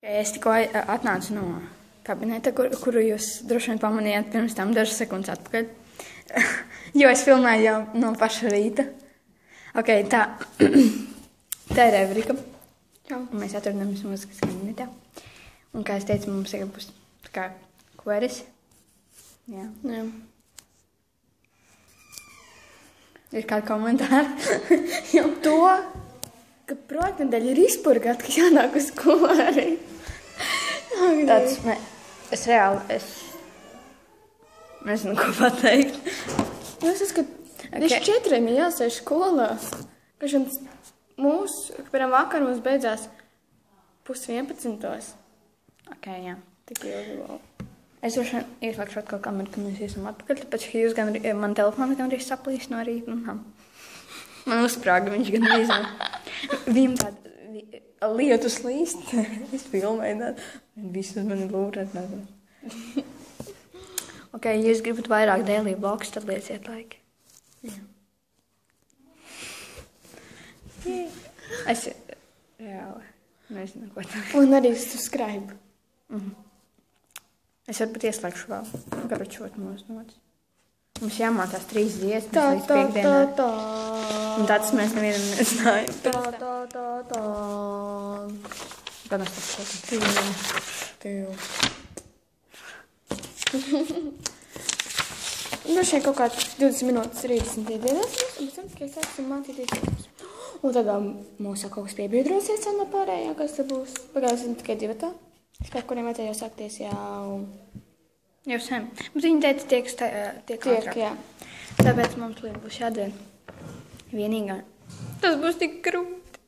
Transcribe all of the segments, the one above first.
Es tikko atnācu no kabineta, kuru jūs droši vien pamanījāt pirms tam dažas sekundes atpakaļ. Jo es filmēju jau no paša rīta. Ok, tā ir Evrika. Un mēs atrodamies mūzikas kabinetā. Un kā es teicu, mums tagad būs tā kā kveris. Jā. Ir kādi komentāri? Jau to, ka projektnedēļa ir izpurgāt, ka jānāk uz kveri. Tāds, es reāli, nezinu, ko pateikt. Es esmu, ka līdz 4 ir jāsēž skolā. Piemēram, vakar mums beidzās 10:30. Ok, jā. Tik ilgi vēl. Es droši vien ieslēgšu atkal kameru, ka mēs esam atpakaļ, tāpēc, ka jūs man telefonu gandrīz saplīs no rīta. Man uzsprāga viņš gandrīz. Viņam tāda lietus līst. Es filmēju tādu. Visus mani lūrēt. Ok, ja jūs gribat vairāk daily vlogs, tad lieciet laiki. Jā. Es reāli nezinu, ko tā. Un arī subscribe. Es varbūt ieslēgšu vēl garočot mūsu notis. Mums jāmācās 3 dziesmas Tā, līdz tā, piekdienai. tā, tā. Un tāds mēs nevienam nezinājām. Tā, tā, tā, tā. Gan es tas šeit. Nu, šeit kaut kā 20 minūtes 30 dienās, un pēc tam tikai sāksim mācīties. Un tad mūs jau kaut kas piebiedrosies no pārējā, kas te būs. Pagājusim tikai 2 tā. Spēc kuriem vajadzēja jau sākties Jau sen. Bet viņi teica, tiek ātrāk. Jā. Tāpēc mums līdz būs jādien. Vienīgā. Tas būs tik grūti.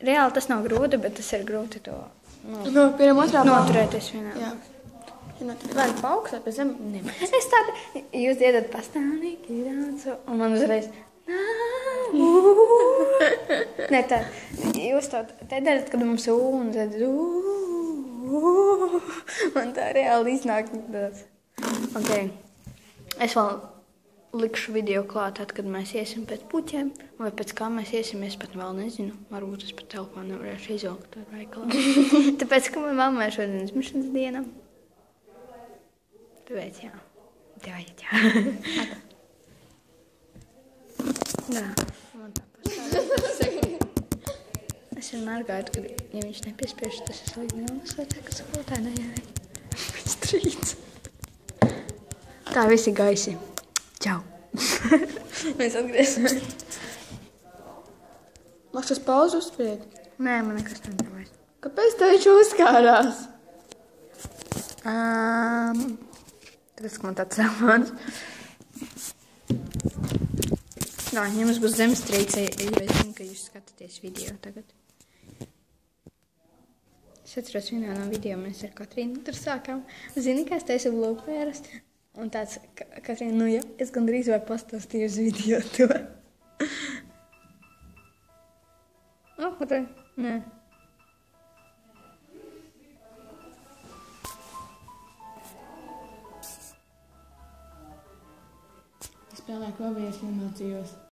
Reāli tas nav grūti, bet tas ir grūti to Piemēram, otrā noturēties vienā. Jā. Vai pa augstu, pēc zem? Es tādu, jūs dziedat pastāvīgi daudz, un man uzreiz Nē, tā, jūs to te darat, kad mums un tad man tā reāli iznāk tāds. Ok, es vēl likšu video klāt, tad, kad mēs iesim pēc puķiem, vai pēc kā mēs iesim, es pat vēl nezinu. Varbūt es pat telefonu nevarēšu izvilkt ar veikalā. Tāpēc, ka man mammai šodien izmišanas diena. Tāpēc, jā. Jā, man tā pastāv. Es vienmēr gaidu, ka, ja viņš nepiespiež, tas es līdz nelasot, ka skolotājai pēc trīc. Tā visi gaisi. Čau. Mēs atgriezamies. Maksas pauzu uzspied? Nē, man nekas nedavais. Kāpēc tā viņš uzkārās? Tāpēc, ka man tāds telefons. Nā, ja mums būs zemestrīce, jo es zinu, ka jūs skatāties video tagad. Es atceros vienā no video, mēs ar Katrīnu tur sākām. Zini, kā es teicu blūpēras? Un tāds, Katrīna, jā, es gandrīz vai pastāstīju uz video to. Nē. Es spēlēju, ko vēl es nemācījos.